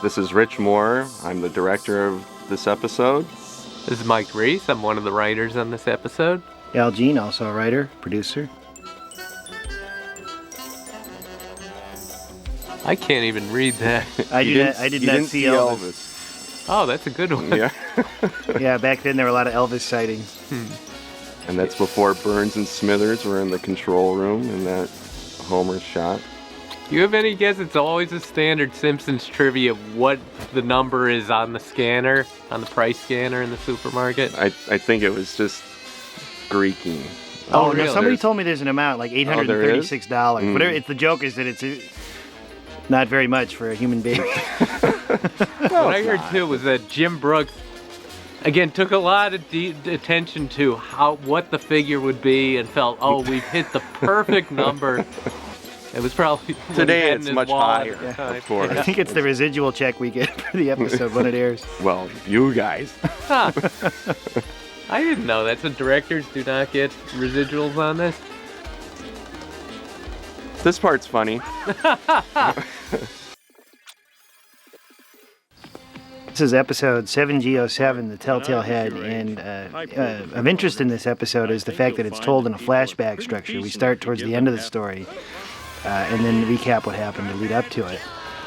This is Rich Moore. I'm the director of this episode. This is Mike Reiss. I'm one of the writers on this episode. Al Jean, also a writer, producer. I can't even read that. I did not see Elvis. Oh, that's a good one. Yeah. Yeah, back then there were a lot of Elvis sightings. And that's before Burns and Smithers were in the control room in that Homer shot. Do you have any guess? It's always a standard Simpsons trivia what the number is on the scanner, on the price scanner in the supermarket. I think it was just Greeking. Oh, really? No, somebody told me there's an amount, like $836. Whatever. The joke is that it's not very much for a human being. What I heard too was that Jim Brooks, again, took a lot of attention to what the figure would be and felt, we've hit the perfect number. It was probably today it's much higher, of course. I think it's the residual check we get for the episode when it airs. Well, you guys. Huh. I didn't know that. So directors do not get residuals on this? This part's funny. This is episode 7G07, The Telltale Head, and of interest in this episode is the fact that it's told in a flashback structure. We start towards the end of the story, and then recap what happened to lead up to it.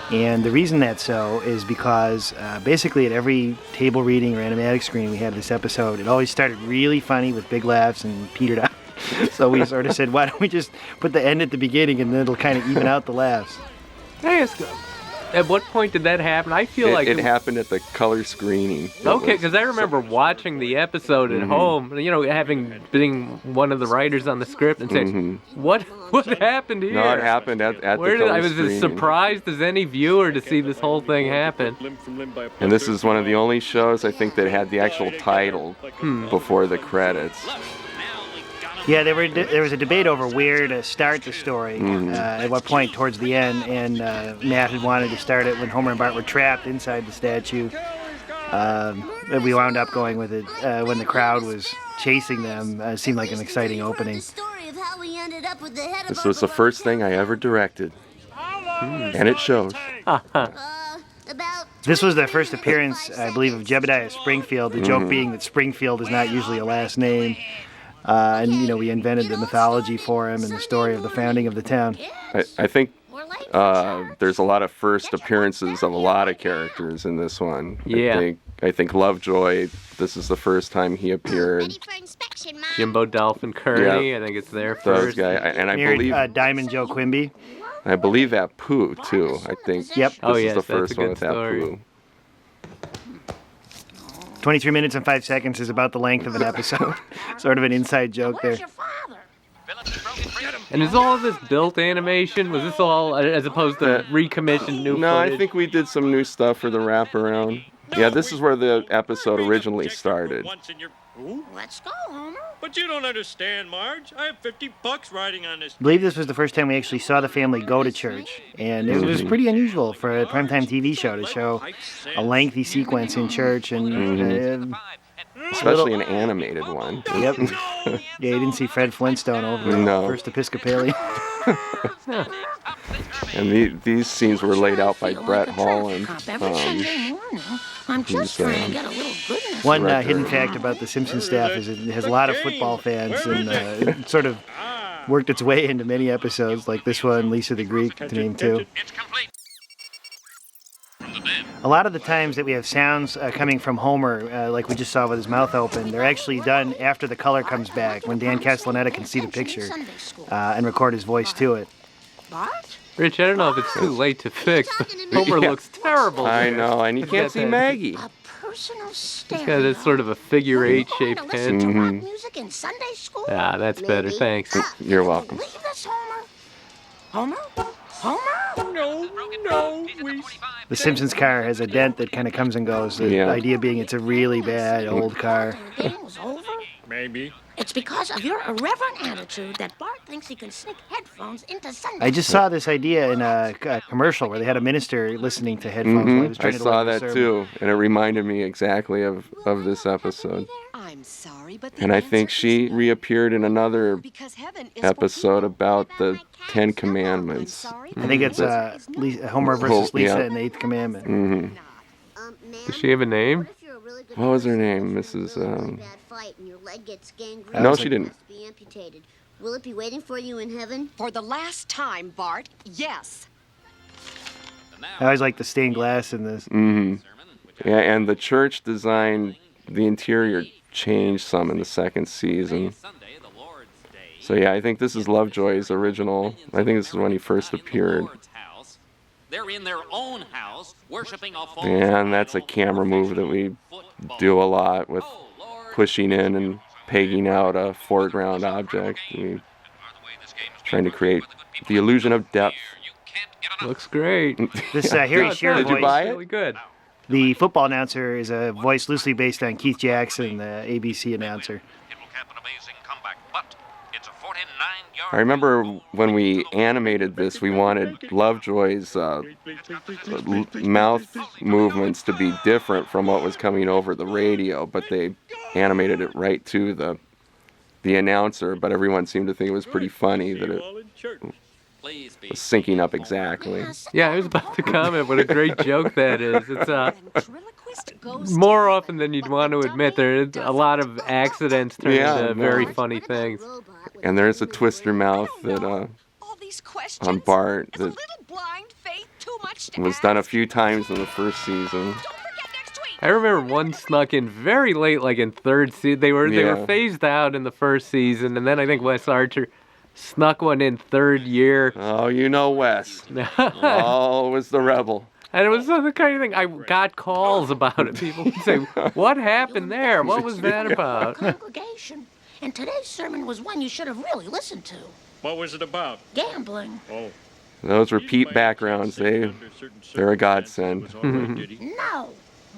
And the reason that's so is because basically at every table reading or animatic screen we had this episode, it always started really funny with big laughs and petered out. So we sort of said, why don't we just put the end at the beginning and then it'll kind of even out the laughs. At what point did that happen? I feel like it happened at the color screening. Okay, because I remember watching the episode at home, having being one of the writers on the script and saying, what happened here? No, it happened at the color screening. I was as surprised as any viewer to see this whole thing happen. And this is one of the only shows, I think, that had the actual title before the credits. Yeah, there was a debate over where to start the story, at what point towards the end, and Matt had wanted to start it when Homer and Bart were trapped inside the statue. We wound up going with it when the crowd was chasing them. It seemed like an exciting opening. This was the first thing I ever directed, and it shows. This was the first appearance, I believe, of Jebediah Springfield, the joke being that Springfield is not usually a last name. And, we invented the mythology for him and the story of the founding of the town. I think there's a lot of first appearances of a lot of characters in this one. Yeah. I think Lovejoy, this is the first time he appeared. Jimbo Dolphin Kearney, I think it's there first. Those guys, and I believe Diamond Joe Quimby. I believe Apu, too. I think this is the first one with Apu. 23 minutes and 5 seconds is about the length of an episode. Sort of an inside joke there. And is all of this built animation? Was this all as opposed to recommissioned new footage? I think we did some new stuff for the wraparound. Yeah, this is where the episode originally started. Let's go, Homer. But you don't understand, Marge. I have $50 riding on this. I believe this was the first time we actually saw the family go to church. And it was pretty unusual for a primetime TV show to show a lengthy sequence in church. And especially an animated one. Yep. Yeah, you didn't see Fred Flintstone over the First Episcopalian. And these scenes were laid out by Brett Holland. I'm just trying to get a little goodness. One hidden fact about the Simpsons staff is it has a lot of football fans, and it sort of worked its way into many episodes, like this one, Lisa the Greek, to name two. A lot of the times that we have sounds coming from Homer, like we just saw with his mouth open, they're actually done after the color comes back, when Dan Castellaneta can see the picture and record his voice to it. Rich, I don't know if it's too late to fix, but Homer looks terrible. I know, and you can't see Maggie. He's got this sort of a figure 8 shaped head. Yeah, that's better, thanks. You're welcome. Homer? No. The Simpsons car has a dent that kind of comes and goes. The idea being it's a really bad old car. Maybe. It's because of your irreverent attitude that Bart thinks he can sneak headphones into Sunday. I just saw this idea in a commercial where they had a minister listening to headphones. While he was trying I saw that too, and it reminded me exactly of this episode. I'm I'm sorry, but And I think she reappeared in another episode about the Ten Commandments. I think it's Homer versus Lisa in the Eighth Commandment. Mm-hmm. Does she have a name? What was her name? Mrs. No, she didn't. Will it be waiting for you in heaven? For the last time, Bart, yes. I always like the stained glass in this. Mm-hmm. Yeah, and the church design, the interior changed some in the second season. So yeah, I think this is Lovejoy's original. I think this is when he first appeared. They're in their own house, worshiping a false And that's a camera move that we do a lot with pushing in and pegging out a foreground object. Trying to create the illusion of depth. Looks great. This Harry Shearer Did you voice, buy it? Really good. the football announcer, is a voice loosely based on Keith Jackson, the ABC announcer. I remember when we animated this, we wanted Lovejoy's mouth movements to be different from what was coming over the radio, but they animated it right to the announcer, but everyone seemed to think it was pretty funny that it was syncing up exactly. Yeah, I was about to comment what a great joke that is. It's more often than you'd want to admit. There's a lot of accidents turn into very funny things. And there's a twister mouth that on Bart that was done a few times in the first season. I remember one snuck in very late, like in third season. They were phased out in the first season, and then I think Wes Archer snuck one in third year. Oh, you know Wes. Always the rebel. And it was the kind of thing, I got calls about it. People would say, what happened there? What was that about? Congregation. And today's sermon was one you should have really listened to. What was it about? Gambling. Oh. Those repeat backgrounds, they're a godsend. No.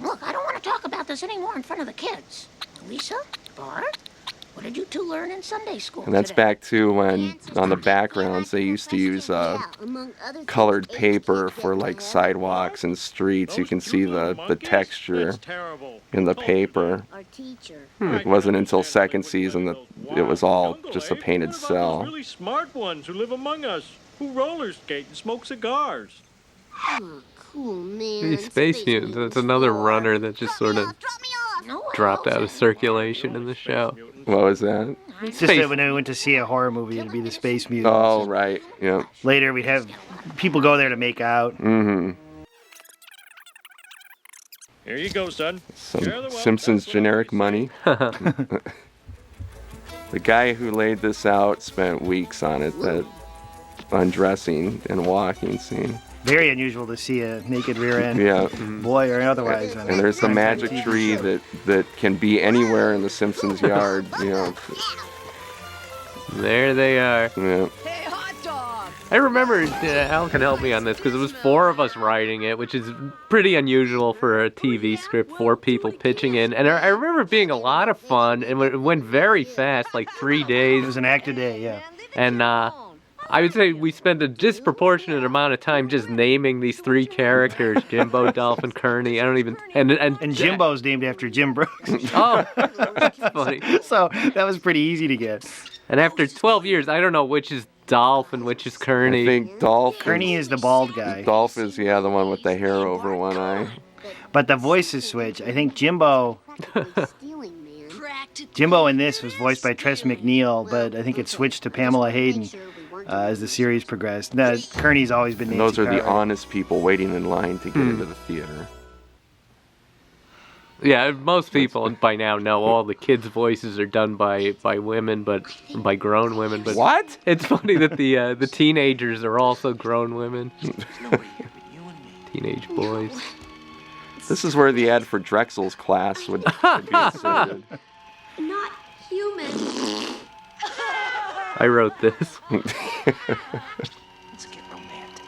Look, I don't want to talk about this anymore in front of the kids. Lisa, Bart, what did you two learn in Sunday school And that's today? back to when on the backgrounds they used to use colored paper for like sidewalks and streets. You can see the texture in the paper. It wasn't until second season that it was all just a painted cell. Really smart ones who live among us, who roller skate and smoke cigars. Oh, cool, man. These Space Mutants, that's another runner that just sort of dropped out of circulation in the show. What was that? It's just that when I went to see a horror movie, it'd be the Space Mutants. Oh, right. Yeah. Later, we'd have people go there to make out. Mm-hmm. Here you go, son. Some Simpsons generic money. The guy who laid this out spent weeks on it, that undressing and walking scene. Very unusual to see a naked rear end, Yeah. boy or otherwise. And there's the magic tree that can be anywhere in the Simpsons yard, you know. There they are. Yeah. Hey, hot dog! I remember, Al can help me on this, because it was 4 of us writing it, which is pretty unusual for a TV script, 4 people pitching in. And I remember it being a lot of fun, and it went very fast, like 3 days. It was an act a day, yeah. And I would say we spent a disproportionate amount of time just naming these 3 characters, Jimbo, Dolph, and Kearney. I don't even... And Jimbo's named after Jim Brooks. Oh, that's funny. So that was pretty easy to get. And after 12 years, I don't know which is Dolph and which is Kearney. I think Dolph... Kearney is the bald guy. Dolph is, the one with the hair over one eye. But the voices switch. I think Jimbo in this was voiced by Tress MacNeille, but I think it switched to Pamela Hayden as the series progressed. No, Kearney's always been Nancy Those are the Cartwright. honest people waiting in line to get into the theater. Yeah, most people by now know all the kids' voices are done by women, but by grown women. But What? It's funny that the teenagers are also grown women. Teenage boys. This is where the ad for Drexel's class would be inserted. Not human. I wrote this. Let's get romantic.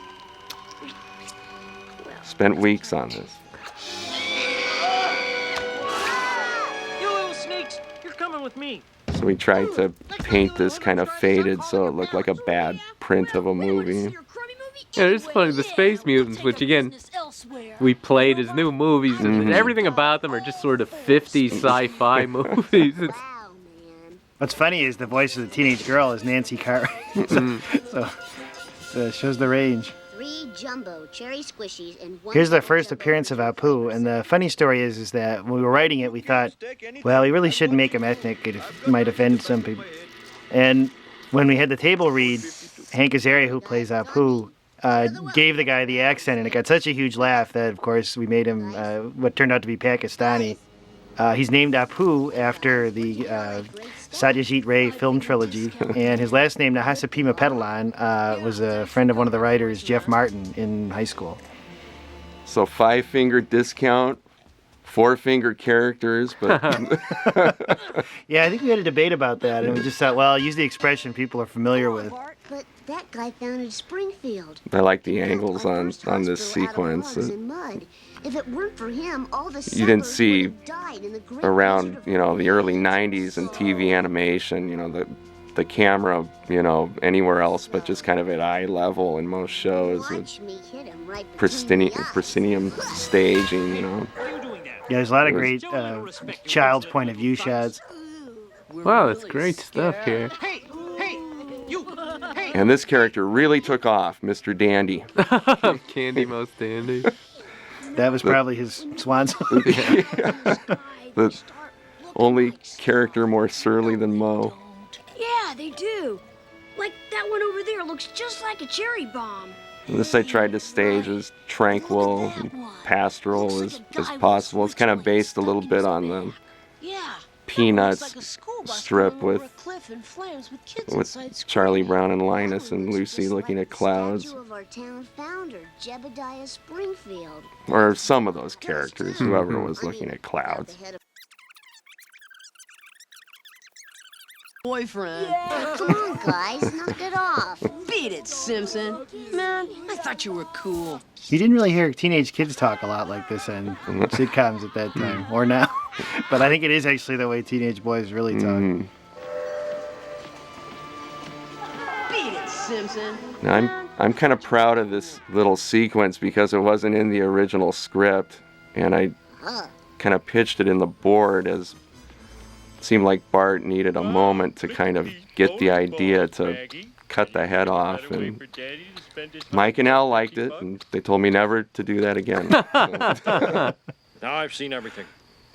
Spent weeks on this. You little sneaks, you're coming with me. So we tried to paint this kind of faded so it looked like a bad print of a movie. Yeah, it's funny, the Space Mutants, which again, we played as new movies, and everything about them are just sort of 50s sci-fi movies. It's, Wow, man. What's funny is the voice of the teenage girl is Nancy Cartwright. so it shows the range. 3 jumbo cherry squishies and 1. Here's the first appearance of Apu, and the funny story is that when we were writing it, we thought, well, we really shouldn't make him ethnic. It might offend some people. And when we had the table read, Hank Azaria, who plays Apu, gave the guy the accent, and it got such a huge laugh that, of course, we made him what turned out to be Pakistani. He's named Apu after the Satyajit Ray film trilogy, and his last name, Nahasapima Petalan, was a friend of one of the writers, Jeff Martin, in high school. So 5-finger discount, 4-finger characters, but Yeah, I think we had a debate about that, and we just thought, well, use the expression people are familiar with. But that guy founded Springfield. I like the angles Our on first this hospital out of sequence. logs and mud. If it weren't for him, all the You didn't settlers see would have died in the great around, desert of the early 90s and TV animation, the camera, anywhere else but just kind of at eye level in most shows with Watch me hit him right between the eyes. proscenium staging, Yeah, there's a lot of It was- great child's point of view shots. wow, that's great stuff here. And this character really took off, Mr. Dandy. Candy Most Dandy. That was probably his swan song. The only character more surly than Mo. Yeah, they do. Like that one over there looks just like a cherry bomb. This I tried to stage as tranquil and pastoral as possible. It's kind of based a little bit on the Yeah. Peanuts strip with Charlie Brown and Linus and Lucy looking at clouds. Statue of our town founder, Jebediah Springfield. Or some of those characters, whoever was looking at clouds. Boyfriend. Come on, guys, knock it off. Beat it, Simpson. Man, I thought you were cool. You didn't really hear teenage kids talk a lot like this on sitcoms at that time, or now. But I think it is actually the way teenage boys really talk. Beat it, Simpson. Now, I'm kind of proud of this little sequence because it wasn't in the original script, and I kind of pitched it in the board as it seemed like Bart needed a moment to kind of get the idea to cut the head off, and Mike and Al liked it, and they told me never to do that again. Now I've seen everything.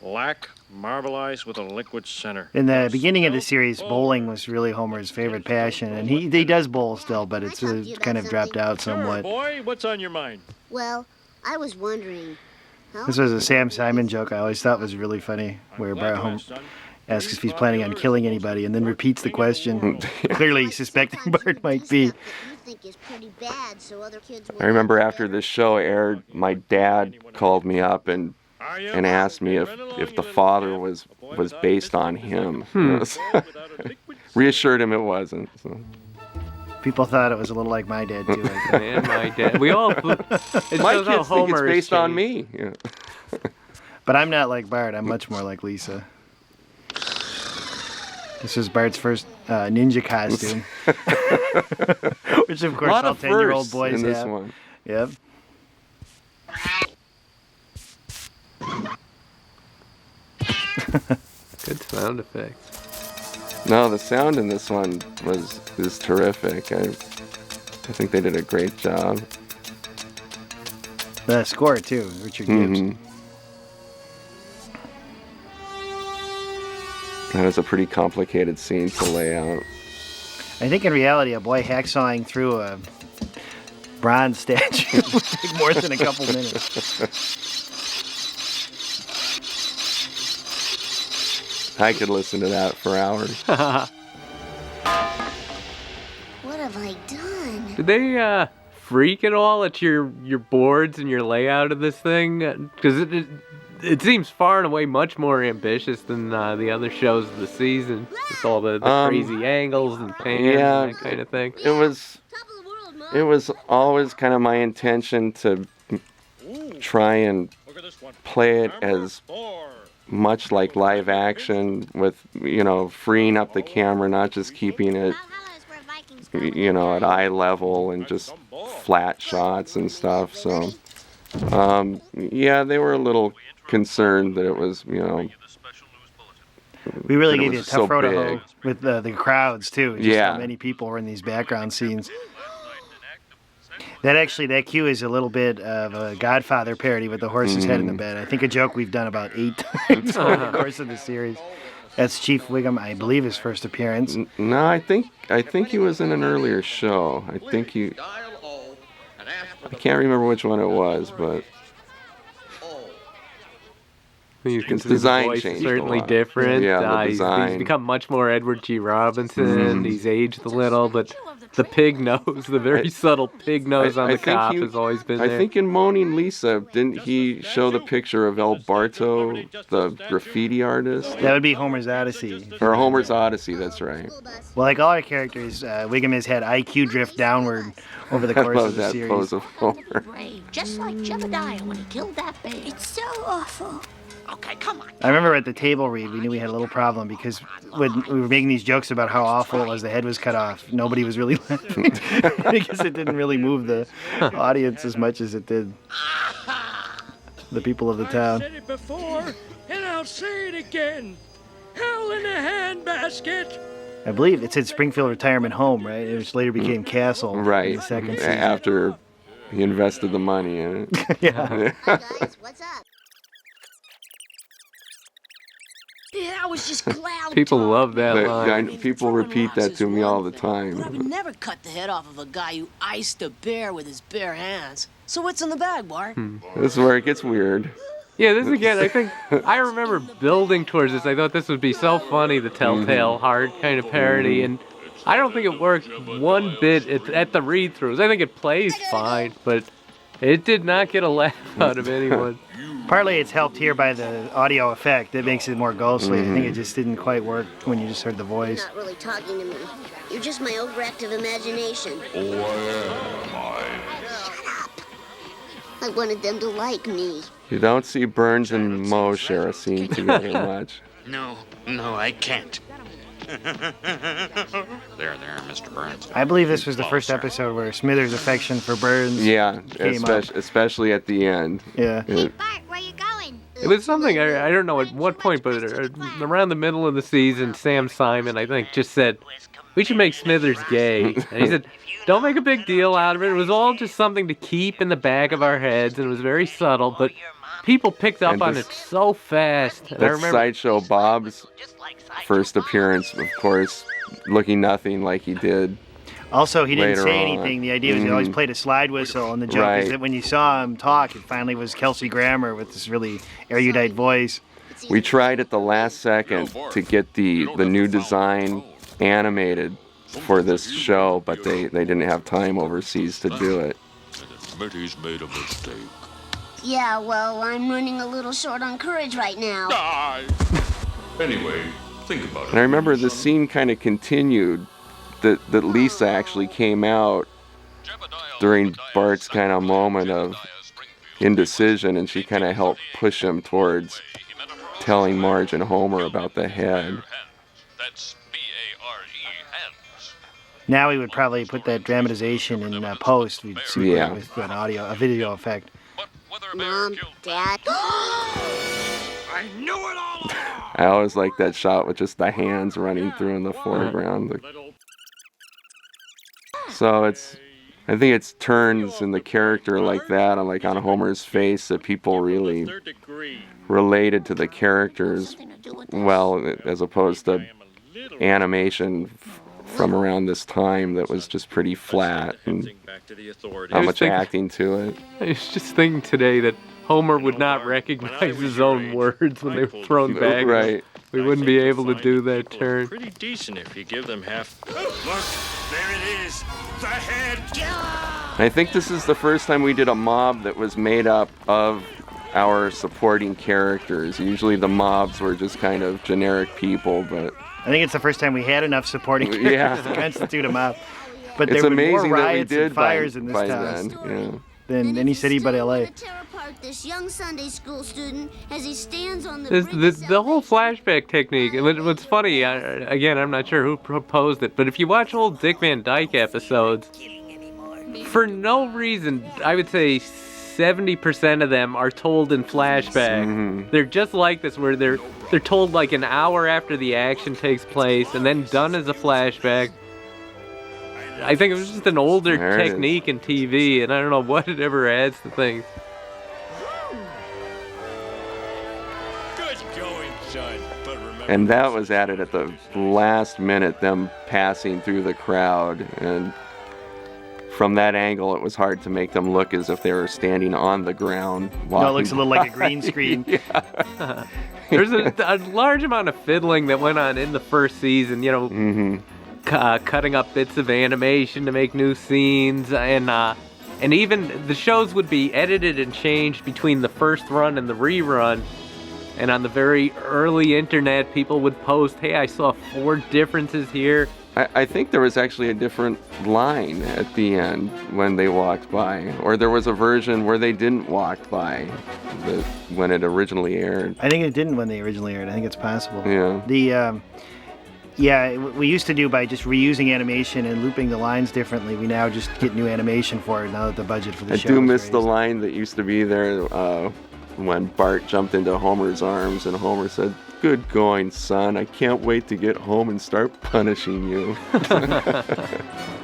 Black, marbleized with a liquid center. In the beginning of the series, bowling was really Homer's favorite passion, and he does bowl still, but it's kind of dropped out Sure, somewhat. boy, what's on your mind? Well, I was wondering. This was a Sam Simon joke I always thought was really funny, where Bart Homer asks if he's planning on killing anybody and then repeats the question, clearly suspecting Bart might be. I remember after this show aired, my dad called me up and asked me if the father was based on him. Reassured him it wasn't. So. People thought it was a little like my dad too. And my dad. We all. It My shows how kids think it's Homer based has on changed. me. Yeah. But I'm not like Bart. I'm much more like Lisa. This is Bart's first ninja costume, which of course all 10-year-old boys in this have. one. Yep. Good sound effects. No, the sound in this one is terrific. I think they did a great job. The score too, Richard Gibbs. That was a pretty complicated scene to lay out. I think in reality, a boy hacksawing through a bronze statue would take more than a couple minutes. I could listen to that for hours. What have I done? Did they freak at all at your boards and your layout of this thing? Because it seems far and away much more ambitious than the other shows of the season. With all the crazy angles and pans and that kind of thing. It was always kind of my intention to try and play it as much like live action with, freeing up the camera, not just keeping it, at eye level and just flat shots and stuff. So Yeah, they were a little concerned that it was, We really that it gave you a was tough so road to big. hoe with the crowds too. Just Yeah. how many people were in these background scenes. That cue is a little bit of a Godfather parody with the horse's head in the bed. I think a joke we've done about 8 times over the course of the series. That's Chief Wiggum, I believe, his first appearance. No, I think he was in an earlier show. I can't remember which one it was, but His design voice changed is a certainly lot. different. Yeah, the He's design. become much more Edward G. Robinson. He's aged a little, but the pig nose, the very subtle pig nose on the cop has always been there. I think in Moaning Lisa, didn't he show the picture of El Barto, the graffiti artist? That would be Homer's Odyssey. Or Homer's Odyssey, that's right. Well, like all our characters, Wiggum has had IQ drift downward over the I course love of the that series. pose of Homer. Brave, just like Jebediah when he killed that bear. It's so awful. Okay, come on. I remember at the table read, we knew we had a little problem because when we were making these jokes about how awful it was the head was cut off, nobody was really laughing because it didn't really move the audience as much as it did the people of the town. I've said it before, and I'll say it again. Hell in a handbasket. I believe it said Springfield Retirement Home, right? Which later became Castle. In Right. the second season. After he invested the money in it. Yeah. Hi guys, what's up? Yeah, that was just cloud People talk. love that line. People repeat that to me all the time. But I would never cut the head off of a guy who iced a bear with his bare hands. So what's in the bag, Bart? This is where it gets weird. Yeah, this again, I think, I remember building towards this. I thought this would be so funny, the Telltale hard kind of parody, and I don't think it worked one bit at the read-throughs. I think it plays fine, but it did not get a laugh out of anyone. Partly it's helped here by the audio effect. It makes it more ghostly. I think it just didn't quite work when you just heard the voice. You're not really talking to me. You're just my overactive imagination. Shut up. I wanted them to like me. You don't see Burns and Moe share a scene together much. No, I can't. There, Mr. Burns. I believe this was the first episode where Smithers' affection for Burns Yeah, came up. especially at the end. Yeah. Bart, where you going? It was something, I don't know at what point, but around the middle of the season, Sam Simon, I think, just said, we should make Smithers gay. And he said, don't make a big deal out of it. It was all just something to keep in the back of our heads, and it was very subtle, but people picked up And on this- it so fast. And I That's remember, Sideshow Bob's first appearance, of course, looking nothing like he did. Also, he didn't Later say on. anything. The idea was he always played a slide whistle, and the joke Right. is that when you saw him talk, it finally was Kelsey Grammer with this really erudite voice. We tried at the last second to get the new design animated for this show, but they didn't have time overseas to do it. Smitty's made a mistake. Yeah, well, I'm running a little short on courage right now. Anyway, think about And I remember the scene kind of continued, that Lisa actually came out during Bart's kind of moment of indecision, and she kind of helped push him towards telling Marge and Homer about the head. That's B-A-R-E, hands. Now we would probably put that dramatization in post. We'd see Yeah. with a video effect. But whether a bear Mom, killed... Dad. I knew it all along! I always like that shot with just the hands running through in the foreground. So I think it's turns in the character like that, on Homer's face, that people really related to the characters well, as opposed to animation from around this time that was just pretty flat and not much acting to it. I was just thinking today that Homer would not recognize his own words when they were thrown back. Right. We wouldn't be able to do that turn. Pretty decent if you give them half. Look, there it is. The head. I think this is the first time we did a mob that was made up of our supporting characters. Usually the mobs were just kind of generic people, but I think it's the first time we had enough supporting characters Yeah. to constitute a mob. But it's there were amazing more that we riots did and fires in this by town then. than any city but LA. Tear apart this young Sunday school student as he stands on the The whole flashback technique, and what's funny, again, I'm not sure who proposed it, but if you watch old Dick Van Dyke episodes, for no reason, I would say 70% of them are told in flashback. They're just like this, where they're told like an hour after the action takes place and then done as a flashback. I think it was just an older technique in TV, and I don't know what it ever adds to things. Good going, son. But remember, And that was added at the last minute, them passing through the crowd. And from that angle, it was hard to make them look as if they were standing on the ground. No, it looks a little like a green screen. There's a large amount of fiddling that went on in the first season, you know, cutting up bits of animation to make new scenes, and even the shows would be edited and changed between the first run and the rerun. And on the very early internet, people would post, hey, I saw 4 differences here. I think there was actually a different line at the end when they walked by. Or there was a version where they didn't walk by when it originally aired. I think it didn't when they originally aired. I think it's possible. Yeah. We used to do by just reusing animation and looping the lines differently. We now just get new animation for it now that the budget for the show I do is miss the raised. line that used to be there when Bart jumped into Homer's arms and Homer said, "Good going, son. I can't wait to get home and start punishing you."